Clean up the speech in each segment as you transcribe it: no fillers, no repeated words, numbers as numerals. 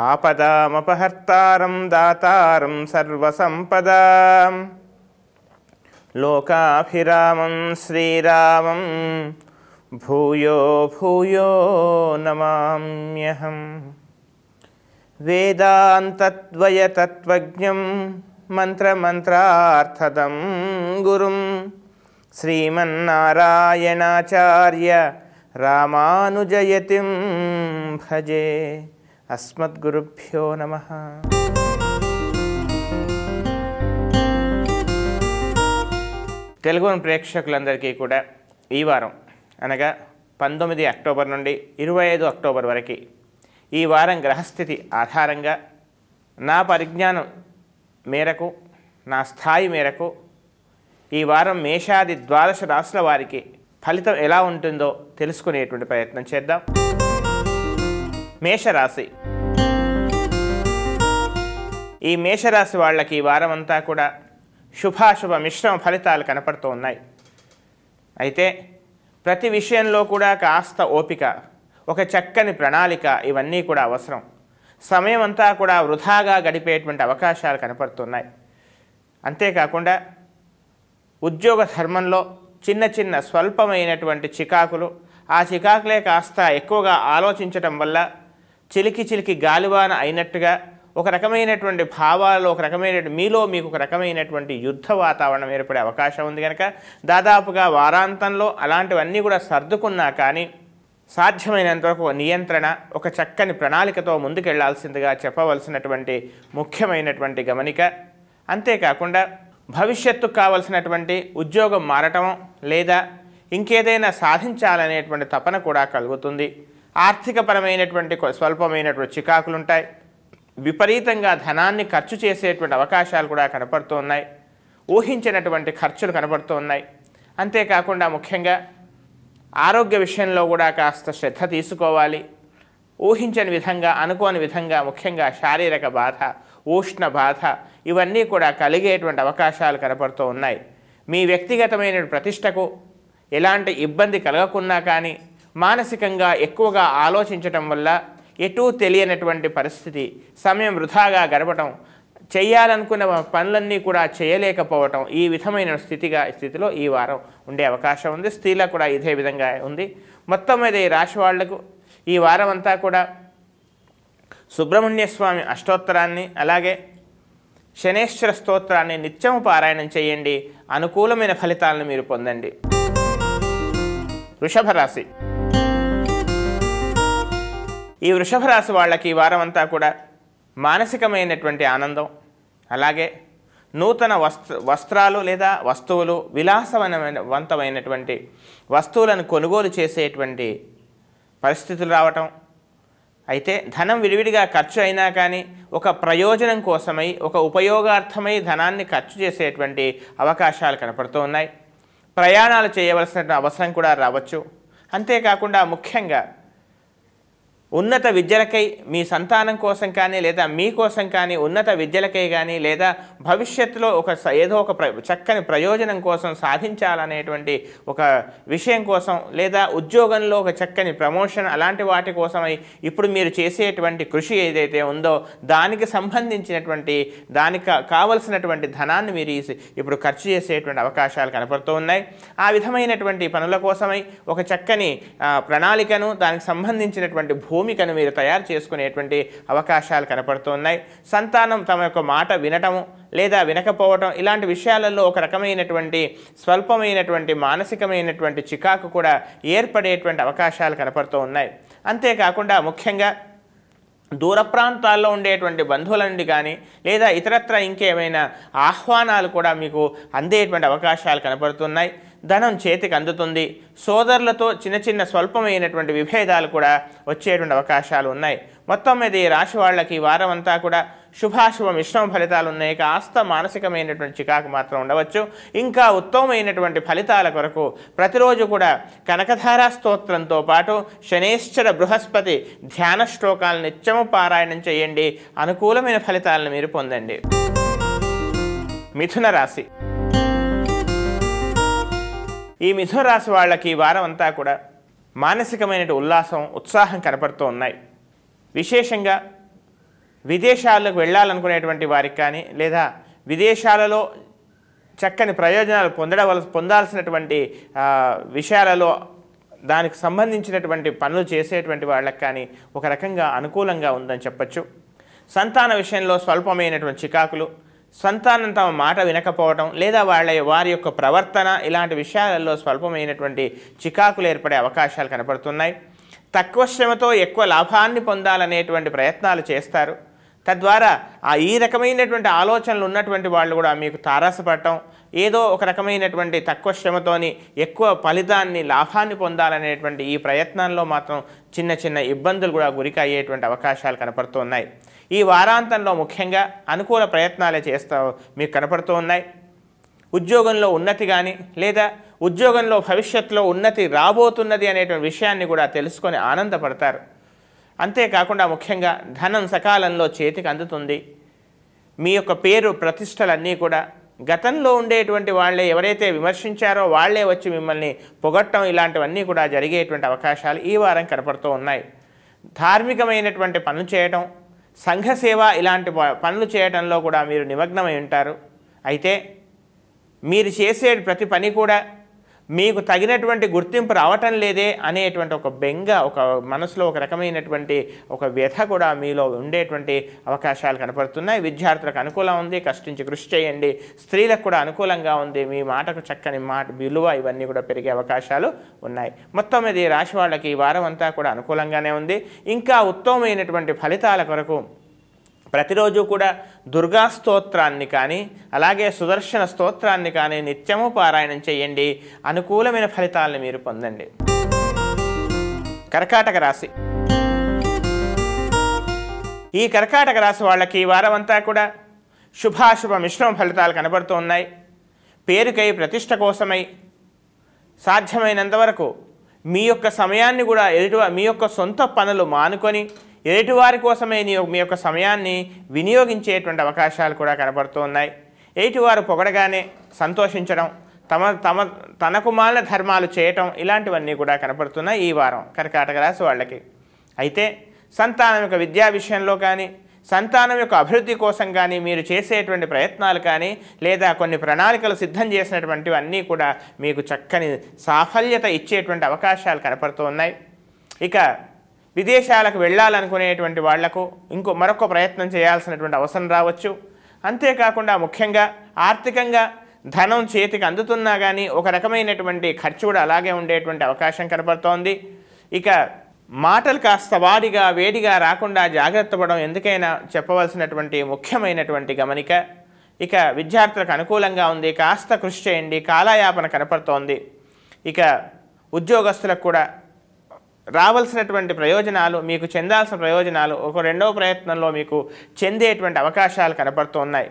ఆపదామపహర్తారం దాతారం సర్వసంపదాం లోకాభిరామం శ్రీరామం భూయో భూయో నమామ్యహం. వేదాంతద్వయతత్వజ్ఞం మంత్రమంత్రార్థదం గురుం శ్రీమన్నారాయణాచార్య రామానుజయతిం భజే. అస్మద్గురుభ్యో నమః. తెలుగు ప్రేక్షకులందరికీ కూడా ఈ వారం అనగా 19 అక్టోబర్ నుండి 25 అక్టోబర్ వరకు ఈ వారం గ్రహస్థితి ఆధారంగా నా పరిజ్ఞానం మేరకు, నా స్థాయి మేరకు ఈ వారం మేషాది 12 రాశుల వారికి ఫలితం ఎలా ఉంటుందో తెలుసుకునేటువంటి ప్రయత్నం చేద్దాం. మేషరాశి. ఈ మేషరాశి వాళ్ళకి ఈ వారం అంతా కూడా శుభాశుభ మిశ్రమ ఫలితాలు కనపడుతూ ఉన్నాయి. అయితే ప్రతి విషయంలో కూడా కాస్త ఓపిక, ఒక చక్కని ప్రణాళిక ఇవన్నీ కూడా అవసరం. సమయం అంతా కూడా వృధాగా గడిపేటువంటి అవకాశాలు కనపడుతున్నాయి. అంతేకాకుండా ఉద్యోగ ధర్మంలో చిన్న చిన్న స్వల్పమైనటువంటి చికాకులు, ఆ చికాకులే కాస్త ఎక్కువగా ఆలోచించటం వల్ల చిలికి చిలికి గాలివాన అయినట్టుగా ఒక రకమైనటువంటి భావాలు, ఒక రకమైన మీలో మీకు ఒక రకమైనటువంటి యుద్ధ వాతావరణం ఏర్పడే అవకాశం ఉంది. కనుక దాదాపుగా వారాంతంలో అలాంటివన్నీ కూడా సర్దుకున్నా కానీ సాధ్యమైనంతవరకు నియంత్రణ, ఒక చక్కని ప్రణాళికతో ముందుకెళ్లాల్సిందిగా చెప్పవలసినటువంటి ముఖ్యమైనటువంటి గమనిక. అంతేకాకుండా భవిష్యత్తుకు కావలసినటువంటి ఉద్యోగం మారటం లేదా ఇంకేదైనా సాధించాలనేటువంటి తపన కూడా కలుగుతుంది. ఆర్థికపరమైనటువంటి స్వల్పమైనటువంటి చికాకులు ఉంటాయి. విపరీతంగా ధనాన్ని ఖర్చు చేసేటువంటి అవకాశాలు కూడా కనపడుతూ ఉన్నాయి. ఊహించినటువంటి ఖర్చులు కనపడుతూ ఉన్నాయి. అంతేకాకుండా ముఖ్యంగా ఆరోగ్య విషయంలో కూడా కాస్త శ్రద్ధ తీసుకోవాలి. ఊహించని విధంగా, అనుకోని విధంగా ముఖ్యంగా శారీరక బాధ, ఉష్ణ బాధ ఇవన్నీ కూడా కలిగేటువంటి అవకాశాలు కనపడుతూ ఉన్నాయి. మీ వ్యక్తిగతమైన ప్రతిష్టకు ఎలాంటి ఇబ్బంది కలగకున్నా కానీ మానసికంగా ఎక్కువగా ఆలోచించటం వల్ల ఎటూ తెలియనటువంటి పరిస్థితి, సమయం వృధాగా గడపటం, చేయాలనుకున్న పనులన్నీ కూడా చేయలేకపోవటం, ఈ విధమైన స్థితిలో ఈ వారం ఉండే అవకాశం ఉంది. స్త్రీలకు కూడా ఇదే విధంగా ఉంది. మొత్తం మీద ఈ రాశి వాళ్లకు ఈ వారం అంతా కూడా సుబ్రహ్మణ్య స్వామి అష్టోత్తరాన్ని అలాగే శనేశ్వర స్తోత్రాన్ని నిత్యము పారాయణం చేయండి. అనుకూలమైన ఫలితాలను మీరు పొందండి. వృషభ రాశి. ఈ వృషభ రాశి వాళ్ళకి ఈ వారం అంతా కూడా మానసికమైనటువంటి ఆనందం, అలాగే నూతన వస్త్రాలు లేదా వస్తువులు, విలాసవంతమైనటువంటి వస్తువులను కొనుగోలు చేసేటువంటి పరిస్థితులు రావటం. అయితే ధనం విడివిడిగా ఖర్చు అయినా కానీ ఒక ప్రయోజనం కోసమై, ఒక ఉపయోగార్థమై ధనాన్ని ఖర్చు చేసేటువంటి అవకాశాలు కనపడుతూ ఉన్నాయి. ప్రయాణాలు చేయవలసిన అవసరం కూడా రావచ్చు. అంతేకాకుండా ముఖ్యంగా ఉన్నత విద్యలకై మీ సంతానం కోసం కానీ లేదా మీకోసం కానీ ఉన్నత విద్యలకై కానీ లేదా భవిష్యత్తులో ఏదో ఒక చక్కని ప్రయోజనం కోసం సాధించాలనేటువంటి ఒక విషయం కోసం లేదా ఉద్యోగంలో ఒక చక్కని ప్రమోషన్ అలాంటి వాటి కోసమై ఇప్పుడు మీరు చేసేటువంటి కృషి ఏదైతే ఉందో దానికి సంబంధించినటువంటి దానికి కావలసినటువంటి ధనాన్ని మీరు ఇప్పుడు ఖర్చు చేసేటువంటి అవకాశాలు కనపడుతూ ఉన్నాయి. ఆ విధమైనటువంటి పనుల కోసమై ఒక చక్కని ప్రణాళికను, దానికి సంబంధించినటువంటి భూమికను మీరు తయారు చేసుకునేటువంటి అవకాశాలు కనపడుతున్నాయి. సంతానం తమ యొక్క మాట వినటము లేదా వినకపోవటం ఇలాంటి విషయాలలో ఒక రకమైనటువంటి స్వల్పమైనటువంటి మానసికమైనటువంటి చికాకు కూడా ఏర్పడేటువంటి అవకాశాలు కనపడుతూ ఉన్నాయి. అంతేకాకుండా ముఖ్యంగా దూర ప్రాంతాల్లో ఉండేటువంటి బంధువుల నుండి కానీ లేదా ఇతరత్ర ఇంకేమైనా ఆహ్వానాలు కూడా మీకు అందేటువంటి అవకాశాలు కనపడుతున్నాయి. ధనం చేతికి అందుతుంది. సోదరులతో చిన్న చిన్న స్వల్పమైనటువంటి విభేదాలు కూడా వచ్చేటువంటి అవకాశాలు ఉన్నాయి. మొత్తం మీద ఈ రాశి వాళ్ళకి ఈ వారం అంతా కూడా శుభాశుభ మిశ్రమ ఫలితాలు ఉన్నాయి. కాస్త మానసికమైనటువంటి చికాకు మాత్రం ఉండవచ్చు. ఇంకా ఉత్తమమైనటువంటి ఫలితాల కొరకు ప్రతిరోజు కూడా కనకధారా స్తోత్రంతో పాటు శనేశ్వర బృహస్పతి ధ్యాన శ్లోకాలను నిత్యము పారాయణం చేయండి. అనుకూలమైన ఫలితాలను మీరు పొందండి. మిథున రాశి. ఈ మిథున రాశి వాళ్ళకి ఈ వారం అంతా కూడా మానసికమైన ఉల్లాసం, ఉత్సాహం కనపడుతూ ఉన్నాయి. విశేషంగా విదేశాలకు వెళ్ళాలనుకునేటువంటి వారికి కానీ లేదా విదేశాలలో చక్కని ప్రయోజనాలు పొందాల్సినటువంటి విషయాలలో దానికి సంబంధించినటువంటి పనులు చేసేటువంటి వాళ్ళకి కానీ ఒక రకంగా అనుకూలంగా ఉందని చెప్పచ్చు. సంతాన విషయంలో స్వల్పమైనటువంటి చికాకులు, సంతానం తమ మాట వినకపోవడం లేదా వారి యొక్క ప్రవర్తన ఇలాంటి విషయాలలో స్వల్పమైనటువంటి చికాకులు ఏర్పడే అవకాశాలు కనపడుతున్నాయి. తక్కువ శ్రమతో ఎక్కువ లాభాన్ని పొందాలనేటువంటి ప్రయత్నాలు చేస్తారు. తద్వారా ఈ రకమైనటువంటి ఆలోచనలు ఉన్నటువంటి వాళ్ళు కూడా మీకు తారసపడటం, ఏదో ఒక రకమైనటువంటి తక్కువ శ్రమతోని ఎక్కువ ఫలితాన్ని లాభాన్ని పొందాలనేటువంటి ఈ ప్రయత్నంలో మాత్రం చిన్న చిన్న ఇబ్బందులు కూడా గురికి అయ్యేటువంటి అవకాశాలు కనపడుతున్నాయి. ఈ వారాంతంలో ముఖ్యంగా అనుకూల ప్రయత్నాలే మీకు కనపడుతూ ఉన్నాయి. ఉద్యోగంలో ఉన్నతి కానీ లేదా ఉద్యోగంలో భవిష్యత్తులో ఉన్నతి రాబోతున్నది అనేటువంటి విషయాన్ని కూడా తెలుసుకొని ఆనందపడతారు. అంతేకాకుండా ముఖ్యంగా ధనం సకాలంలో చేతికి అందుతుంది. మీ యొక్క పేరు ప్రతిష్టలన్నీ కూడా గతంలో ఉండేటువంటి వాళ్ళే ఎవరైతే విమర్శించారో వాళ్ళే వచ్చి మిమ్మల్ని పొగట్టడం ఇలాంటివన్నీ కూడా జరిగేటువంటి అవకాశాలు ఈ వారం కనపడుతూ ఉన్నాయి. ధార్మికమైనటువంటి పనులు చేయటం, సంఘ సేవ ఇలాంటి పనులు చేయటంలో కూడా మీరు నిమగ్నమై ఉంటారు. అయితే మీరు చేసే ప్రతి పని కూడా మీకు తగినటువంటి గుర్తింపు రావటం లేదే అనేటువంటి ఒక బెంగ, ఒక మనసులో ఒక రకమైనటువంటి ఒక వ్యథ కూడా మీలో ఉండేటువంటి అవకాశాలు కనపడుతున్నాయి. విద్యార్థులకు అనుకూలం ఉంది, కష్టించి కృషి చేయండి. స్త్రీలకు కూడా అనుకూలంగా ఉంది, మీ మాటకు చక్కని మాట విలువ ఇవన్నీ కూడా పెరిగే అవకాశాలు ఉన్నాయి. మొత్తం మీద ఈ రాశి వాళ్ళకి ఈ వారం అంతా కూడా అనుకూలంగానే ఉంది. ఇంకా ఉత్తమమైనటువంటి ఫలితాల కొరకు ప్రతిరోజు కూడా దుర్గా స్తోత్రాన్ని కానీ అలాగే సుదర్శన స్తోత్రాన్ని కానీ నిత్యము పారాయణం చేయండి. అనుకూలమైన ఫలితాలను మీరు పొందండి. కర్కాటక రాశి. ఈ కర్కాటక రాశి వాళ్ళకి ఈ వారం అంతా కూడా శుభాశుభ మిశ్రమ ఫలితాలు కనబడుతూ ఉన్నాయి. పేరుకై ప్రతిష్ట కోసమై సాధ్యమైనంత వరకు మీ యొక్క సమయాన్ని కూడా మీ యొక్క సొంత పనులు మానుకొని ఎదుటివారి కోసమే మీ యొక్క సమయాన్ని వినియోగించేటువంటి అవకాశాలు కూడా కనపడుతూ ఉన్నాయి. ఎదుటివారు పొగడగానే సంతోషించడం, తనకు మాలిన ధర్మాలు చేయటం ఇలాంటివన్నీ కూడా కనపడుతున్నాయి ఈ వారం కర్కాటక రాశి వాళ్ళకి. అయితే సంతానం యొక్క విద్యా విషయంలో కానీ సంతానం యొక్క అభివృద్ధి కోసం కానీ మీరు చేసేటువంటి ప్రయత్నాలు కానీ లేదా కొన్ని ప్రణాళికలు సిద్ధం చేసినటువంటివన్నీ కూడా మీకు చక్కని సాఫల్యత ఇచ్చేటువంటి అవకాశాలు కనపడుతూ ఉన్నాయి. ఇక విదేశాలకు వెళ్ళాలనుకునేటువంటి వాళ్లకు మరొక ప్రయత్నం చేయాల్సినటువంటి అవసరం రావచ్చు. అంతేకాకుండా ముఖ్యంగా ఆర్థికంగా ధనం చేతికి అందుతున్నా కానీ ఒక రకమైనటువంటి ఖర్చు కూడా అలాగే ఉండేటువంటి అవకాశం కనపడుతోంది. ఇక మాటలు కాస్త వేడిగా రాకుండా జాగ్రత్త పడడం ఎందుకైనా చెప్పవలసినటువంటి ముఖ్యమైనటువంటి గమనిక. ఇక విద్యార్థులకు అనుకూలంగా ఉంది, కాస్త కృషి చేయండి, కాలయాపన కనపడుతోంది. ఇక ఉద్యోగస్తులకు కూడా రావాల్సినటువంటి ప్రయోజనాలు, మీకు చెందాల్సిన ప్రయోజనాలు ఒక రెండవ ప్రయత్నంలో మీకు చెందేటువంటి అవకాశాలు కనపడుతూ ఉన్నాయి.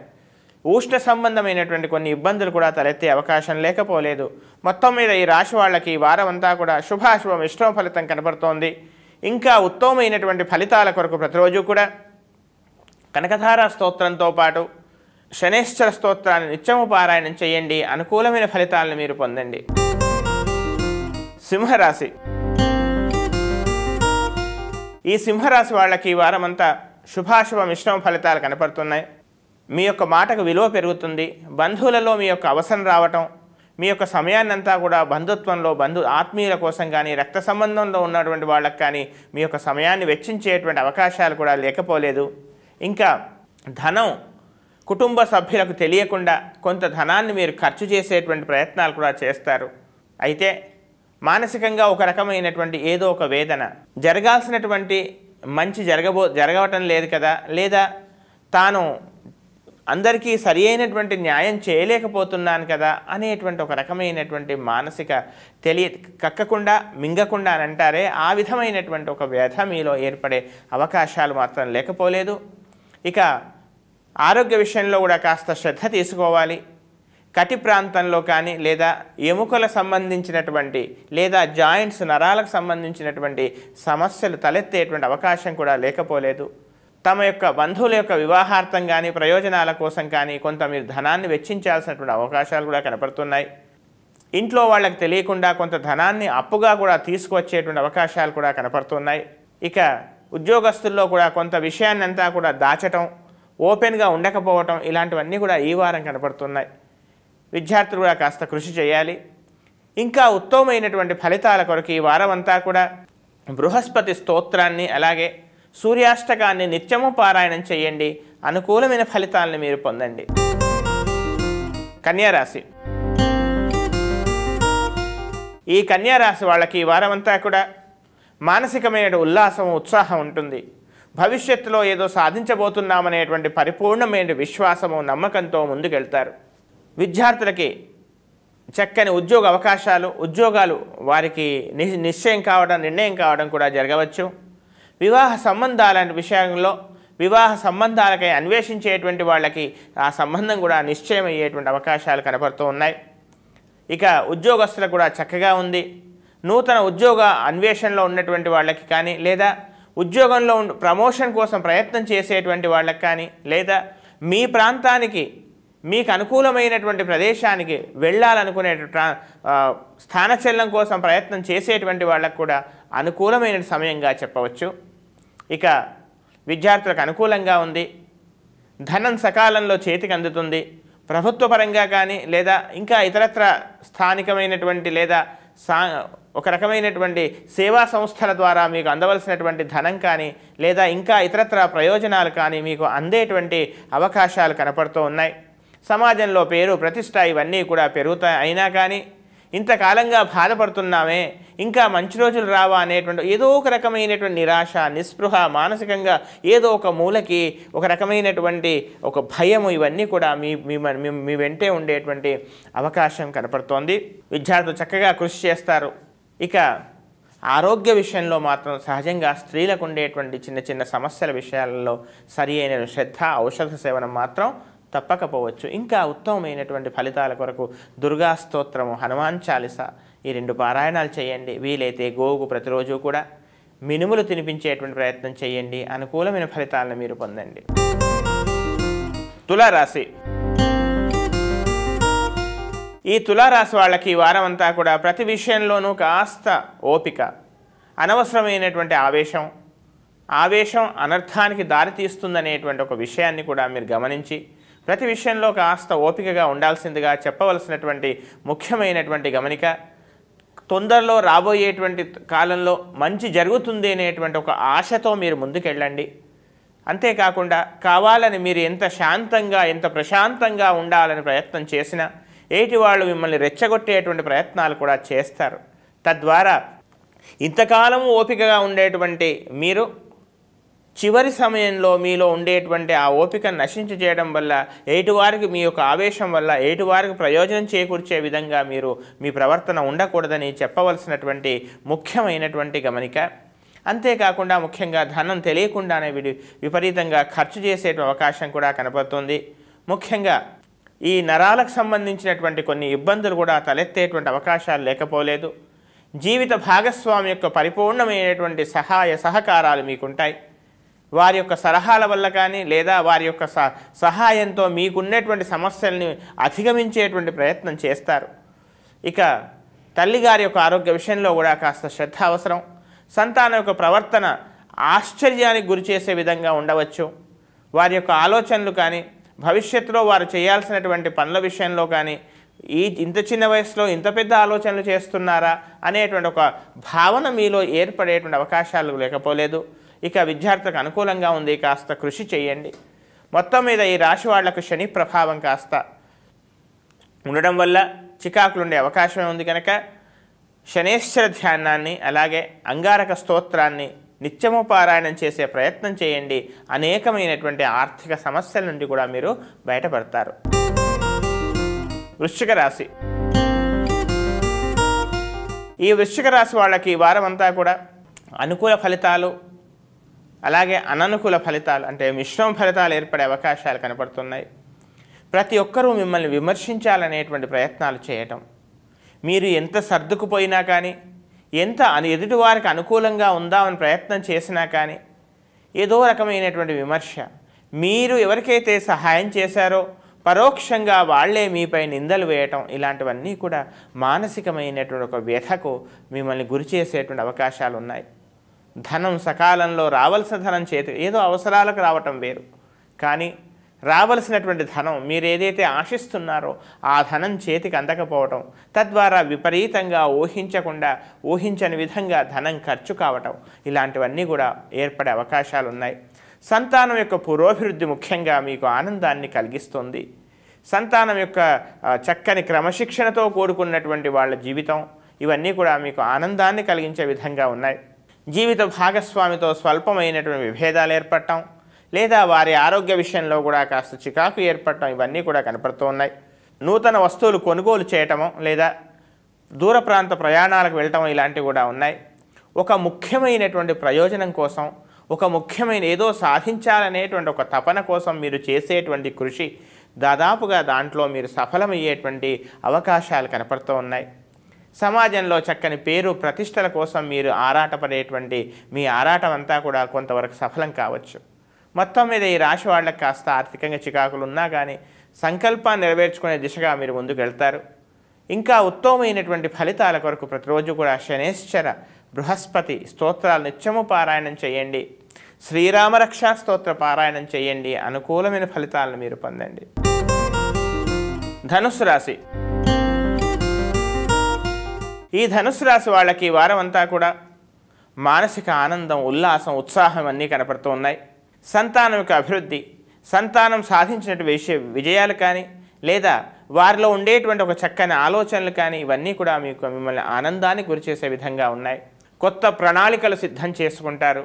ఉష్ణ సంబంధమైనటువంటి కొన్ని ఇబ్బందులు కూడా తలెత్తే అవకాశం లేకపోలేదు. మొత్తం మీద ఈ రాశి వాళ్ళకి ఈ వారం అంతా కూడా శుభాశుభ మిశ్రమ ఫలితం కనపడుతోంది. ఇంకా ఉత్తమమైనటువంటి ఫలితాల కొరకు ప్రతిరోజు కూడా కనకధార స్తోత్రంతో పాటు శనేశ్వర స్తోత్రాన్ని నిత్యము పారాయణం చేయండి. అనుకూలమైన ఫలితాలను మీరు పొందండి. సింహరాశి. ఈ సింహరాశి వాళ్ళకి ఈ వారం అంతా శుభాశుభ మిశ్రమ ఫలితాలు కనపడుతున్నాయి. మీ యొక్క మాటకు విలువ పెరుగుతుంది. బంధువులలో మీ యొక్క అవసరం రావటం, మీ యొక్క సమయాన్నంతా కూడా బంధుత్వంలో ఆత్మీయుల కోసం కానీ రక్త సంబంధంలో ఉన్నటువంటి వాళ్ళకి కానీ మీ యొక్క సమయాన్ని వెచ్చించేటువంటి అవకాశాలు కూడా లేకపోలేదు. ఇంకా ధనం కుటుంబ సభ్యులకు తెలియకుండా కొంత ధనాన్ని మీరు ఖర్చు చేసేటువంటి ప్రయత్నాలు కూడా చేస్తారు. అయితే మానసికంగా ఒక రకమైనటువంటి ఏదో ఒక వేదన, జరగాల్సినటువంటి మంచి జరగవటం లేదు కదా, లేదా తాను అందరికీ సరి అయినటువంటి న్యాయం చేయలేకపోతున్నాను కదా అనేటువంటి ఒక రకమైనటువంటి మానసిక కక్కకుండా మింగకుండా అని అంటారే, ఆ విధమైనటువంటి ఒక వ్యధ మీలో ఏర్పడే అవకాశాలు మాత్రం లేకపోలేదు. ఇక ఆరోగ్య విషయంలో కూడా కాస్త శ్రద్ధ తీసుకోవాలి. కటి ప్రాంతంలో కానీ లేదా ఎముకల సంబంధించినటువంటి లేదా జాయింట్స్ నరాలకు సంబంధించినటువంటి సమస్యలు తలెత్తేటువంటి అవకాశం కూడా లేకపోలేదు. తమ యొక్క బంధువుల యొక్క వివాహార్థం కానీ ప్రయోజనాల కోసం కానీ కొంత మీరు ధనాన్ని వెచ్చించాల్సినటువంటి అవకాశాలు కూడా కనపడుతున్నాయి. ఇంట్లో వాళ్ళకి తెలియకుండా కొంత ధనాన్ని అప్పుగా కూడా తీసుకువచ్చేటువంటి అవకాశాలు కూడా కనపడుతున్నాయి. ఇక ఉద్యోగస్తుల్లో కూడా కొంత విషయాన్ని అంతా కూడా దాచటం, ఓపెన్గా ఉండకపోవటం, ఇలాంటివన్నీ కూడా ఈ వారం కనపడుతున్నాయి. విద్యార్థులు కూడా కాస్త కృషి చేయాలి. ఇంకా ఉత్తమమైనటువంటి ఫలితాల కొరకు ఈ వారం అంతా కూడా బృహస్పతి స్తోత్రాన్ని అలాగే సూర్యాష్టకాన్ని నిత్యము పారాయణం చేయండి. అనుకూలమైన ఫలితాలను మీరు పొందండి. కన్యారాశి. ఈ కన్యారాశి వాళ్ళకి ఈ వారం అంతా కూడా మానసికమైన ఉల్లాసం, ఉత్సాహం ఉంటుంది. భవిష్యత్తులో ఏదో సాధించబోతున్నామనేటువంటి పరిపూర్ణమైన విశ్వాసము, నమ్మకంతో ముందుకెళ్తారు. విద్యార్థులకి చక్కని ఉద్యోగ అవకాశాలు, ఉద్యోగాలు వారికి నిర్ణయం కావడం కూడా జరగవచ్చు. వివాహ సంబంధాల విషయంలో వివాహ సంబంధాలకై అన్వేషించేటువంటి వాళ్ళకి ఆ సంబంధం కూడా నిశ్చయం అయ్యేటువంటి అవకాశాలు కనపడుతూ ఉన్నాయి. ఇక ఉద్యోగస్తులకు కూడా చక్కగా ఉంది. నూతన ఉద్యోగ అన్వేషణలో ఉన్నటువంటి వాళ్ళకి కానీ, లేదా ఉద్యోగంలో ప్రమోషన్ కోసం ప్రయత్నం చేసేటువంటి వాళ్ళకి కానీ, లేదా మీ ప్రాంతానికి మీకు అనుకూలమైనటువంటి ప్రదేశానికి వెళ్ళాలనుకునే స్థానచలనం కోసం ప్రయత్నం చేసేటువంటి వాళ్ళకు కూడా అనుకూలమైన సమయంగా చెప్పవచ్చు. ఇక విద్యార్థులకు అనుకూలంగా ఉంది. ధనం సకాలంలో చేతికి అందుతుంది. ప్రభుత్వ పరంగా కానీ, లేదా ఇంకా ఇతరత్ర స్థానికమైనటువంటి లేదా ఒక రకమైనటువంటి సేవా సంస్థల ద్వారా మీకు అందవలసినటువంటి ధనం కానీ, లేదా ఇంకా ఇతరత్ర ప్రయోజనాలు కానీ మీకు అందేటువంటి అవకాశాలు కనపడుతూ ఉన్నాయి. సమాజంలో పేరు, ప్రతిష్ట ఇవన్నీ కూడా పెరుగుతాయి. అయినా కానీ ఇంతకాలంగా బాధపడుతున్నామే, ఇంకా మంచి రోజులు రావా అనేటువంటి ఏదో ఒక రకమైనటువంటి నిరాశ, నిస్పృహ, మానసికంగా ఏదో ఒక మూలకి ఒక రకమైనటువంటి ఒక భయము, ఇవన్నీ కూడా మీ వెంటే ఉండేటువంటి అవకాశం కనపడుతోంది. విద్యార్థులు చక్కగా కృషి చేస్తారు. ఇక ఆరోగ్య విషయంలో మాత్రం సహజంగా స్త్రీలకు ఉండేటువంటి చిన్న చిన్న సమస్యల విషయాలలో సరి అయిన శ్రద్ధ, ఔషధ సేవనం మాత్రం తప్పకపోవచ్చు. ఇంకా ఉత్తమమైనటువంటి ఫలితాల కొరకు దుర్గా స్తోత్రము, హనుమాన్ చాలీస ఈ 2 పారాయణాలు చేయండి. వీలైతే గోవుకు ప్రతిరోజు కూడా మినుములు తినిపించేటువంటి ప్రయత్నం చేయండి. అనుకూలమైన ఫలితాలను మీరు పొందండి. తులారాశి. ఈ తులారాశి వాళ్ళకి ఈ వారం అంతా కూడా ప్రతి విషయంలోనూ కాస్త ఓపిక, అనవసరమైనటువంటి ఆవేశం అనర్థానికి దారితీస్తుందనేటువంటి ఒక విషయాన్ని కూడా మీరు గమనించి ప్రతి విషయంలో కాస్త ఓపికగా ఉండాల్సిందిగా చెప్పవలసినటువంటి ముఖ్యమైనటువంటి గమనిక. తొందరలో రాబోయేటువంటి కాలంలో మంచి జరుగుతుంది అనేటువంటి ఒక ఆశతో మీరు ముందుకెళ్ళండి. అంతేకాకుండా కావాలని మీరు ఎంత శాంతంగా, ఎంత ప్రశాంతంగా ఉండాలని ప్రయత్నం చేసినా ఏటి వాళ్ళు మిమ్మల్ని రెచ్చగొట్టేటువంటి ప్రయత్నాలు కూడా చేస్తారు. తద్వారా ఇంతకాలం ఓపికగా ఉండేటువంటి మీరు చివరి సమయంలో మీలో ఉండేటువంటి ఆ ఓపికను నశించి చేయడం వల్ల ఎటువారికి మీ యొక్క ఆవేశం వల్ల ఎటువారికి ప్రయోజనం చేకూర్చే విధంగా మీరు మీ ప్రవర్తన ఉండకూడదని చెప్పవలసినటువంటి ముఖ్యమైనటువంటి గమనిక. అంతేకాకుండా ముఖ్యంగా ధనం తెలియకుండానే విపరీతంగా ఖర్చు చేసే అవకాశం కూడా కనపడుతుంది. ముఖ్యంగా ఈ నరాలకు సంబంధించినటువంటి కొన్ని ఇబ్బందులు కూడా తలెత్తేటువంటి అవకాశాలు లేకపోలేదు. జీవిత భాగస్వామి యొక్క పరిపూర్ణమైనటువంటి సహకారాలు మీకుంటాయి. వారి యొక్క సలహాల వల్ల కానీ, లేదా వారి యొక్క సహాయంతో మీకున్నటువంటి సమస్యల్ని అధిగమించేటువంటి ప్రయత్నం చేస్తారు. ఇక తల్లిగారి యొక్క ఆరోగ్య విషయంలో కూడా కాస్త శ్రద్ధ అవసరం. సంతానం యొక్క ప్రవర్తన ఆశ్చర్యానికి గురి చేసే విధంగా ఉండవచ్చు. వారి యొక్క ఆలోచనలు కానీ, భవిష్యత్తులో వారు చేయాల్సినటువంటి పనుల విషయంలో కానీ, ఇంత చిన్న వయసులో ఇంత పెద్ద ఆలోచనలు చేస్తున్నారా అనేటువంటి ఒక భావన మీలో ఏర్పడేటువంటి అవకాశాలు లేకపోలేదు. ఇక విద్యార్థులకు అనుకూలంగా ఉంది. కాస్త కృషి చేయండి. మొత్తం మీద ఈ రాశి వాళ్లకు శని ప్రభావం కాస్త ఉండడం వల్ల చికాకులు ఉండే అవకాశమే ఉంది. కనుక శనేశ్వర ధ్యానాన్ని అలాగే అంగారక స్తోత్రాన్ని నిత్యము పారాయణం చేసే ప్రయత్నం చేయండి. అనేకమైనటువంటి ఆర్థిక సమస్యల నుండి కూడా మీరు బయటపడతారు. వృశ్చిక రాశి. ఈ వృశ్చిక రాశి వాళ్ళకి ఈ వారం అంతా కూడా అనుకూల ఫలితాలు అలాగే అననుకూల ఫలితాలు అంటే మిశ్రమ ఫలితాలు ఏర్పడే అవకాశాలు కనపడుతున్నాయి. ప్రతి ఒక్కరూ మిమ్మల్ని విమర్శించాలనేటువంటి ప్రయత్నాలు చేయటం, మీరు ఎంత సర్దుకుపోయినా కానీ, ఎంత ఎదుటివారికి అనుకూలంగా ఉందామని ప్రయత్నం చేసినా కానీ ఏదో రకమైనటువంటి విమర్శ, మీరు ఎవరికైతే సహాయం చేశారో పరోక్షంగా వాళ్లే మీపై నిందలు వేయటం, ఇలాంటివన్నీ కూడా మానసికమైనటువంటి ఒక వ్యధకు మిమ్మల్ని గురి చేసేటువంటి అవకాశాలు ఉన్నాయి. ధనం సకాలంలో రావాల్సిన ధనం చేతి ఏదో అవసరాలకు రావటం వేరు, కానీ రావలసినటువంటి ధనం మీరు ఏదైతే ఆశిస్తున్నారో ఆ ధనం చేతికి అందకపోవటం, తద్వారా విపరీతంగా ఊహించని విధంగా ధనం ఖర్చు కావటం, ఇలాంటివన్నీ కూడా ఏర్పడే అవకాశాలు ఉన్నాయి. సంతానం యొక్క పురోభివృద్ధి ముఖ్యంగా మీకు ఆనందాన్ని కలిగిస్తుంది. సంతానం యొక్క చక్కని క్రమశిక్షణతో కూడుకున్నటువంటి వాళ్ళ జీవితం, ఇవన్నీ కూడా మీకు ఆనందాన్ని కలిగించే విధంగా ఉన్నాయి. జీవిత భాగస్వామితో స్వల్పమైనటువంటి విభేదాలు ఏర్పడటం, లేదా వారి ఆరోగ్య విషయంలో కూడా కాస్త చికాకు ఏర్పడటం, ఇవన్నీ కూడా కనపడుతూ ఉన్నాయి. నూతన వస్తువులు కొనుగోలు చేయటము, లేదా దూర ప్రాంత ప్రయాణాలకు వెళ్ళటం, ఇలాంటివి కూడా ఉన్నాయి. ఒక ముఖ్యమైనటువంటి ప్రయోజనం కోసం, ఒక ముఖ్యమైన ఏదో సాధించాలనేటువంటి ఒక తపన కోసం మీరు చేసేటువంటి కృషి, దాదాపుగా దాంట్లో మీరు సఫలమయ్యేటువంటి అవకాశాలు కనపడుతూ ఉన్నాయి. సమాజంలో చక్కని పేరు ప్రతిష్టల కోసం మీరు ఆరాటపడేటువంటి మీ ఆరాటం అంతా కూడా కొంతవరకు సఫలం కావచ్చు. మొత్తం మీద ఈ రాశి వాళ్ళకి కాస్త ఆర్థికంగా చికాకులు ఉన్నా కానీ సంకల్పాన్ని నెరవేర్చుకునే దిశగా మీరు ముందుకు వెళ్తారు. ఇంకా ఉత్తమమైనటువంటి ఫలితాల కొరకు ప్రతిరోజు కూడా శనేశ్వర బృహస్పతి స్తోత్రాలు నిత్యము పారాయణం చేయండి. శ్రీరామరక్షా స్తోత్ర పారాయణం చేయండి. అనుకూలమైన ఫలితాలను మీరు పొందండి. ధనుస్సు రాశి. ఈ ధనుస్సు రాశి వాళ్ళకి ఈ వారం అంతా కూడా మానసిక ఆనందం, ఉల్లాసం, ఉత్సాహం అన్నీ కనపడుతూ ఉన్నాయి. సంతానం యొక్క అభివృద్ధి, సంతానం సాధించినటువంటి విజయాలు కానీ, లేదా వారిలో ఉండేటువంటి ఒక చక్కని ఆలోచనలు కానీ, ఇవన్నీ కూడా మిమ్మల్ని ఆనందానికి గురిచేసే విధంగా ఉన్నాయి. కొత్త ప్రణాళికలు సిద్ధం చేసుకుంటారు.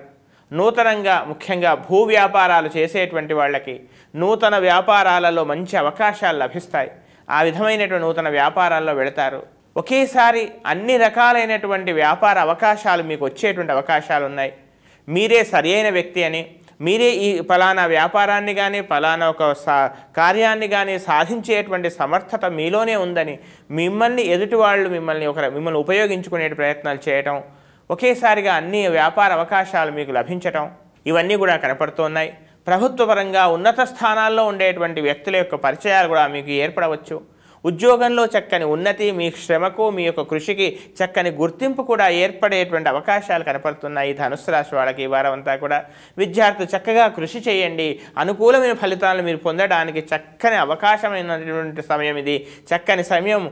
నూతనంగా ముఖ్యంగా భూ వ్యాపారాలు చేసేటువంటి వాళ్ళకి నూతన వ్యాపారాలలో మంచి అవకాశాలు లభిస్తాయి. ఆ విధమైనటువంటి నూతన వ్యాపారాల్లో వెళతారు. ఒకేసారి అన్ని రకాలైనటువంటి వ్యాపార అవకాశాలు మీకు వచ్చేటువంటి అవకాశాలు ఉన్నాయి. మీరే సరి అయిన వ్యక్తి అని, మీరే ఈ ఫలానా వ్యాపారాన్ని కానీ ఫలానా ఒక కార్యాన్ని కానీ సాధించేటువంటి సమర్థత మీలోనే ఉందని మిమ్మల్ని ఎదుటి వాళ్ళు మిమ్మల్ని ఉపయోగించుకునే ప్రయత్నాలు చేయటం, ఒకేసారిగా అన్ని వ్యాపార అవకాశాలు మీకు లభించటం, ఇవన్నీ కూడా కనపడుతున్నాయి. ప్రభుత్వపరంగా ఉన్నత స్థానాల్లో ఉండేటువంటి వ్యక్తుల యొక్క పరిచయాలు కూడా మీకు ఏర్పడవచ్చు. ఉద్యోగంలో చక్కని ఉన్నతి, మీ శ్రమకు మీ యొక్క కృషికి చక్కని గుర్తింపు కూడా ఏర్పడేటువంటి అవకాశాలు కనపడుతున్నాయి. ధనుస్సు రాశి వాళ్ళకి ఈ వారం అంతా కూడా విద్యార్థులు చక్కగా కృషి చేయండి. అనుకూలమైన ఫలితాలను మీరు పొందడానికి చక్కని అవకాశమైనటువంటి సమయం ఇది. చక్కని సమయం,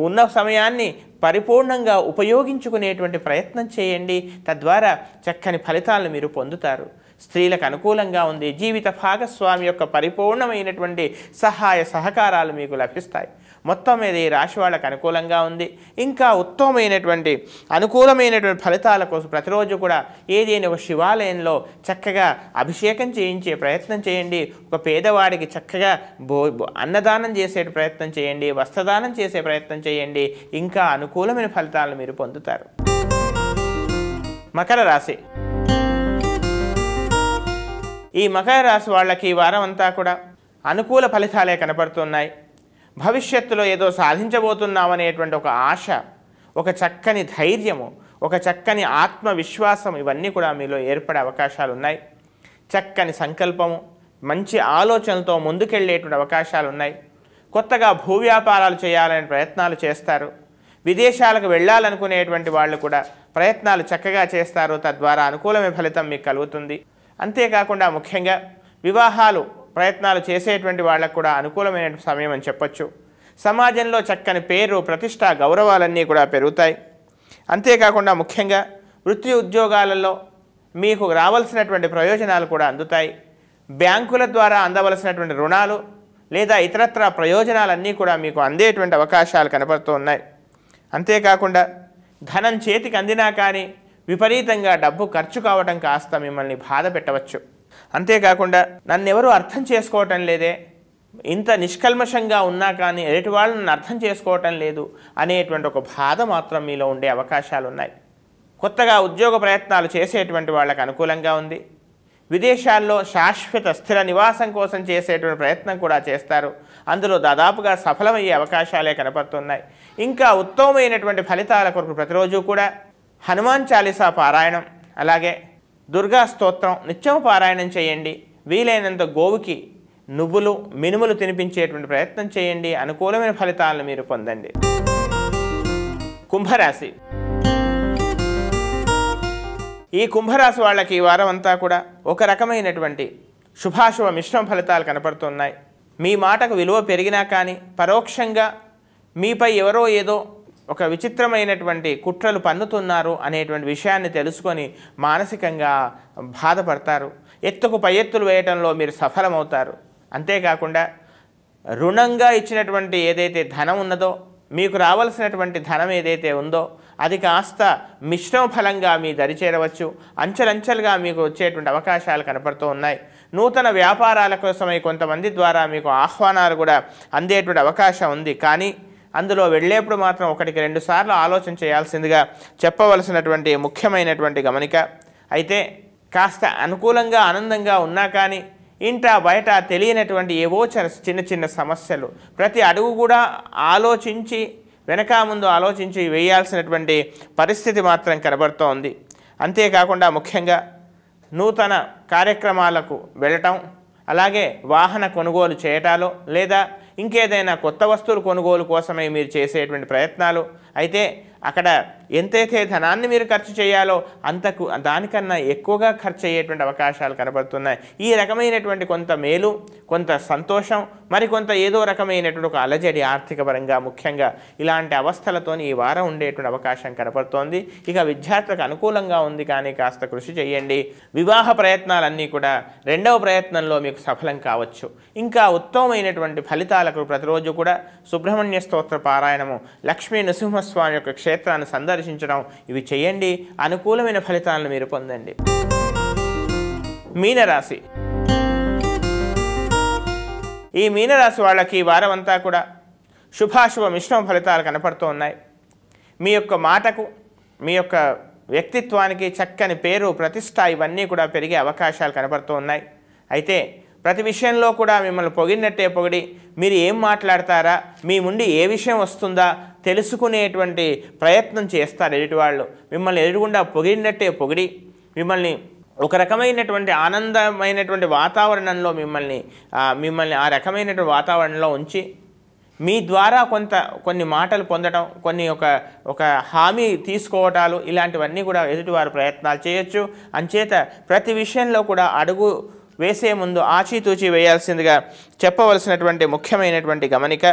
ఉన్న సమయాన్ని పరిపూర్ణంగా ఉపయోగించుకునేటువంటి ప్రయత్నం చేయండి. తద్వారా చక్కని ఫలితాలను మీరు పొందుతారు. స్త్రీలకు అనుకూలంగా ఉంది. జీవిత భాగస్వామి యొక్క పరిపూర్ణమైనటువంటి సహాయ సహకారాలు మీకు లభిస్తాయి. మొత్తం మీద ఈ రాశి వాళ్ళకు అనుకూలంగా ఉంది. ఇంకా ఉత్తమమైనటువంటి అనుకూలమైనటువంటి ఫలితాల కోసం ప్రతిరోజు కూడా ఏదైనా ఒక శివాలయంలో చక్కగా అభిషేకం చేయించే ప్రయత్నం చేయండి. ఒక పేదవాడికి చక్కగా అన్నదానం చేసే ప్రయత్నం చేయండి. వస్త్రదానం చేసే ప్రయత్నం చేయండి. ఇంకా అనుకూలమైన ఫలితాలను మీరు పొందుతారు. మకర రాశి. ఈ మకర రాశి వాళ్ళకి ఈ వారం అంతా కూడా అనుకూల ఫలితాలే కనపడుతున్నాయి. భవిష్యత్తులో ఏదో సాధించబోతున్నామనేటువంటి ఒక ఆశ, ఒక చక్కని ధైర్యము, ఒక చక్కని ఆత్మవిశ్వాసం, ఇవన్నీ కూడా మీలో ఏర్పడే అవకాశాలు ఉన్నాయి. చక్కని సంకల్పము, మంచి ఆలోచనలతో ముందుకెళ్ళేటువంటి అవకాశాలు ఉన్నాయి. కొత్తగా భూ వ్యాపారాలు చేయాలనే ప్రయత్నాలు చేస్తారు. విదేశాలకు వెళ్ళాలనుకునేటువంటి వాళ్ళు కూడా ప్రయత్నాలు చక్కగా చేస్తారు. తద్వారా అనుకూలమైన ఫలితం మీకు కలుగుతుంది. అంతేకాకుండా ముఖ్యంగా వివాహాలు ప్రయత్నాలు చేసేటువంటి వాళ్ళకు కూడా అనుకూలమైన సమయం అని చెప్పొచ్చు. సమాజంలో చక్కని పేరు, ప్రతిష్ట, గౌరవాలన్నీ కూడా పెరుగుతాయి. అంతేకాకుండా ముఖ్యంగా వృత్తి ఉద్యోగాలలో మీకు రావాల్సినటువంటి ప్రయోజనాలు కూడా అందుతాయి. బ్యాంకుల ద్వారా అందవలసినటువంటి రుణాలు లేదా ఇతరత్ర ప్రయోజనాలన్నీ కూడా మీకు అందేటువంటి అవకాశాలు కనపడుతూ ఉన్నాయి. అంతేకాకుండా ధనం చేతికి అందినా కానీ విపరీతంగా డబ్బు ఖర్చు కావడం కాస్త మిమ్మల్ని బాధ పెట్టవచ్చు. అంతేకాకుండా నన్నెవరూ అర్థం చేసుకోవటం లేదే, ఇంత నిష్కల్మషంగా ఉన్నా కానీ ఎదుటి వాళ్ళు నన్ను అర్థం చేసుకోవటం లేదు అనేటువంటి ఒక బాధ మాత్రం మీలో ఉండే అవకాశాలు ఉన్నాయి. కొత్తగా ఉద్యోగ ప్రయత్నాలు చేసేటువంటి వాళ్ళకు అనుకూలంగా ఉంది. విదేశాల్లో శాశ్వత స్థిర నివాసం కోసం చేసేటువంటి ప్రయత్నం కూడా చేస్తారు. అందులో దాదాపుగా సఫలమయ్యే అవకాశాలే కనపడుతున్నాయి. ఇంకా ఉత్తమమైనటువంటి ఫలితాల కొరకు ప్రతిరోజు కూడా హనుమాన్ చాలీసా పారాయణం, అలాగే దుర్గా స్తోత్రం నిత్యం పారాయణం చేయండి. వీలైనంత గోవుకి నువ్వులు, మినుములు తినిపించేటువంటి ప్రయత్నం చేయండి. అనుకూలమైన ఫలితాలను మీరు పొందండి. కుంభరాశి. ఈ కుంభరాశి వాళ్ళకి ఈ వారం అంతా కూడా ఒక రకమైనటువంటి శుభాశుభ మిశ్రమ ఫలితాలు కనపడుతున్నాయి. మీ మాటకు విలువ పెరిగినా కానీ పరోక్షంగా మీపై ఎవరో ఏదో ఒక విచిత్రమైనటువంటి కుట్రలు పన్నుతున్నారు అనేటువంటి విషయాన్ని తెలుసుకొని మానసికంగా బాధపడతారు. ఎత్తుకు పై ఎత్తులు వేయడంలో మీరు సఫలమవుతారు. అంతేకాకుండా రుణంగా ఇచ్చినటువంటి ఏదైతే ధనం ఉన్నదో, మీకు రావాల్సినటువంటి ధనం ఏదైతే ఉందో అది కాస్త మిశ్రమ ఫలంగా మీ దరి చేరవచ్చు. అంచెలంచెలుగా మీకు వచ్చేటువంటి అవకాశాలు కనపడుతూ ఉన్నాయి. నూతన వ్యాపారాల కోసమై కొంతమంది ద్వారా మీకు ఆహ్వానాలు కూడా అందేటువంటి అవకాశం ఉంది. కానీ అందులో వెళ్ళేప్పుడు మాత్రం 1-2 సార్లు ఆలోచన చేయాల్సిందిగా చెప్పవలసినటువంటి ముఖ్యమైనటువంటి గమనిక. అయితే కాస్త అనుకూలంగా ఆనందంగా ఉన్నా కానీ ఇంట బయట తెలియనటువంటి ఏవో చిన్న చిన్న సమస్యలు, ప్రతి అడుగు కూడా ఆలోచించి వెనక ముందు ఆలోచించి వేయాల్సినటువంటి పరిస్థితి మాత్రం కనబడుతోంది. అంతేకాకుండా ముఖ్యంగా నూతన కార్యక్రమాలకు వెళ్ళటం, అలాగే వాహన కొనుగోలు చేయటాలు లేదా ఇంకేదైనా కొత్త వస్తువులు కొనుగోలు కోసమే మీరు చేసేటువంటి ప్రయత్నాలు. అయితే అక్కడ ఎంతైతే ధనాన్ని మీరు ఖర్చు చేయాలో అంతకు దానికన్నా ఎక్కువగా ఖర్చు అయ్యేటువంటి అవకాశాలు కనబడుతున్నాయి. ఈ రకమైనటువంటి కొంత మేలు, కొంత సంతోషం, మరికొంత ఏదో రకమైనటువంటి ఒక అలజడి ఆర్థిక పరంగా ముఖ్యంగా ఇలాంటి అవస్థలతో ఈ వారం ఉండేటువంటి అవకాశం కనపడుతోంది. ఇక విద్యార్థులకు అనుకూలంగా ఉంది, కానీ కాస్త కృషి చేయండి. వివాహ ప్రయత్నాలన్నీ కూడా 2వ ప్రయత్నంలో మీకు సఫలం కావచ్చు. ఇంకా ఉత్తమమైనటువంటి ఫలితాలకు ప్రతిరోజు కూడా సుబ్రహ్మణ్య స్తోత్ర పారాయణము, లక్ష్మీ నృసింహస్వామి యొక్క క్షేత్రాన్ని సందర్శించడం, ఇవి చేయండి. అనుకూలమైన ఫలితాలను మీరు పొందండి. మీనరాశి. ఈ మీనరాశి వాళ్ళకి ఈ వారం అంతా కూడా శుభాశుభ మిశ్రమ ఫలితాలు కనపడుతూ ఉన్నాయి. మీ యొక్క మాటకు, మీ యొక్క వ్యక్తిత్వానికి చక్కని పేరు, ప్రతిష్ట ఇవన్నీ కూడా పెరిగే అవకాశాలు కనపడుతూ ఉన్నాయి. అయితే ప్రతి విషయంలో కూడా మిమ్మల్ని పొగిడినట్టే పొగిడి మీరు ఏం మాట్లాడతారా, మీ ముందు ఏ విషయం వస్తుందా తెలుసుకునేటువంటి ప్రయత్నం చేస్తారు ఎదుటివాళ్ళు. మిమ్మల్ని ఎదురుగుండా పొగిడినట్టే పొగిడి మిమ్మల్ని ఒక రకమైనటువంటి ఆనందమైనటువంటి వాతావరణంలో మిమ్మల్ని ఆ రకమైనటువంటి వాతావరణంలో ఉంచి మీ ద్వారా కొన్ని మాటలు పొందడం, ఒక హామీ తీసుకోవటాలు, ఇలాంటివన్నీ కూడా ఎదుటివారు ప్రయత్నాలు చేయొచ్చు. అంచేత ప్రతి విషయంలో కూడా అడుగు వేసే ముందు ఆచితూచి వేయాల్సిందిగా చెప్పవలసినటువంటి ముఖ్యమైనటువంటి గమనిక.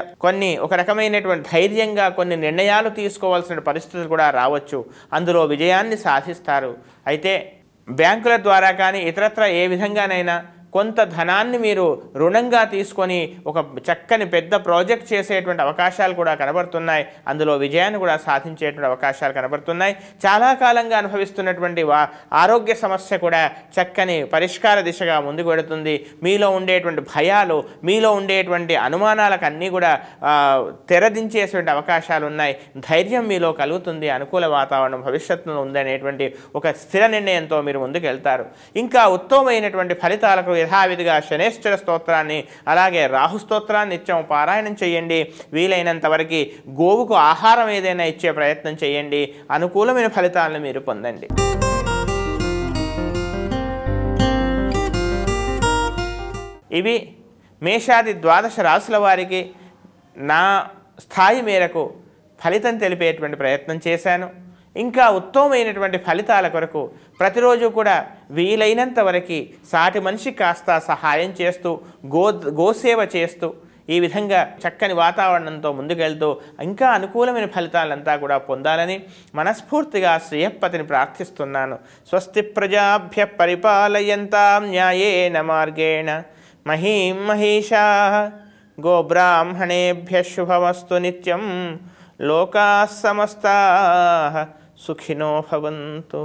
ఒక రకమైనటువంటి ధైర్యంగా కొన్ని నిర్ణయాలు తీసుకోవాల్సిన పరిస్థితులు కూడా రావచ్చు. అందులో విజయాన్ని సాధిస్తారు. అయితే బ్యాంకుల ద్వారా కానీ ఇతరత్ర ఏ విధంగానైనా కొంత ధనాన్ని మీరు రుణంగా తీసుకొని ఒక చక్కని పెద్ద ప్రాజెక్ట్ చేసేటువంటి అవకాశాలు కూడా కనబడుతున్నాయి. అందులో విజయాన్ని కూడా సాధించేటువంటి అవకాశాలు కనబడుతున్నాయి. చాలా కాలంగా అనుభవిస్తున్నటువంటి ఆరోగ్య సమస్య కూడా చక్కని పరిష్కార దిశగా ముందుకు వెళుతుంది. మీలో ఉండేటువంటి భయాలు, మీలో ఉండేటువంటి అనుమానాలకు అన్నీ కూడా తెరదించేటువంటి అవకాశాలు ఉన్నాయి. ధైర్యం మీలో కలుగుతుంది. అనుకూల వాతావరణం భవిష్యత్తులో ఉందనేటువంటి ఒక స్థిర నిర్ణయంతో మీరు ముందుకు వెళ్తారు. ఇంకా ఉత్తమమైనటువంటి ఫలితాలకు యథావిధిగా శనేశ్వర స్తోత్రాన్ని, అలాగే రాహు స్తోత్రాన్ని నిత్యం పారాయణం చేయండి. వీలైనంత వరకు గోవుకు ఆహారం ఏదైనా ఇచ్చే ప్రయత్నం చేయండి. అనుకూలమైన ఫలితాలను మీరు పొందండి. ఇవి మేషాది 12 రాశుల వారికి నా స్థాయి మేరకు ఫలితం తెలిపేటువంటి ప్రయత్నం చేశాను. ఇంకా ఉత్తమమైనటువంటి ఫలితాల కొరకు ప్రతిరోజు కూడా వీలైనంత వరకు సాటి మనిషి కాస్త సహాయం చేస్తూ గోసేవ చేస్తూ ఈ విధంగా చక్కని వాతావరణంతో ముందుకెళ్తూ ఇంకా అనుకూలమైన ఫలితాలంతా కూడా పొందాలని మనస్ఫూర్తిగా శ్రీయప్పతిని ప్రార్థిస్తున్నాను. స్వస్తి ప్రజాభ్య పరిపాలయంతాం న్యాయేన మార్గేణ మహీం మహీషాః గోబ్రాహ్మణేభ్యః శుభమస్తు నిత్యం. లోకాః సమస్తాః సుఖినో భవంతు.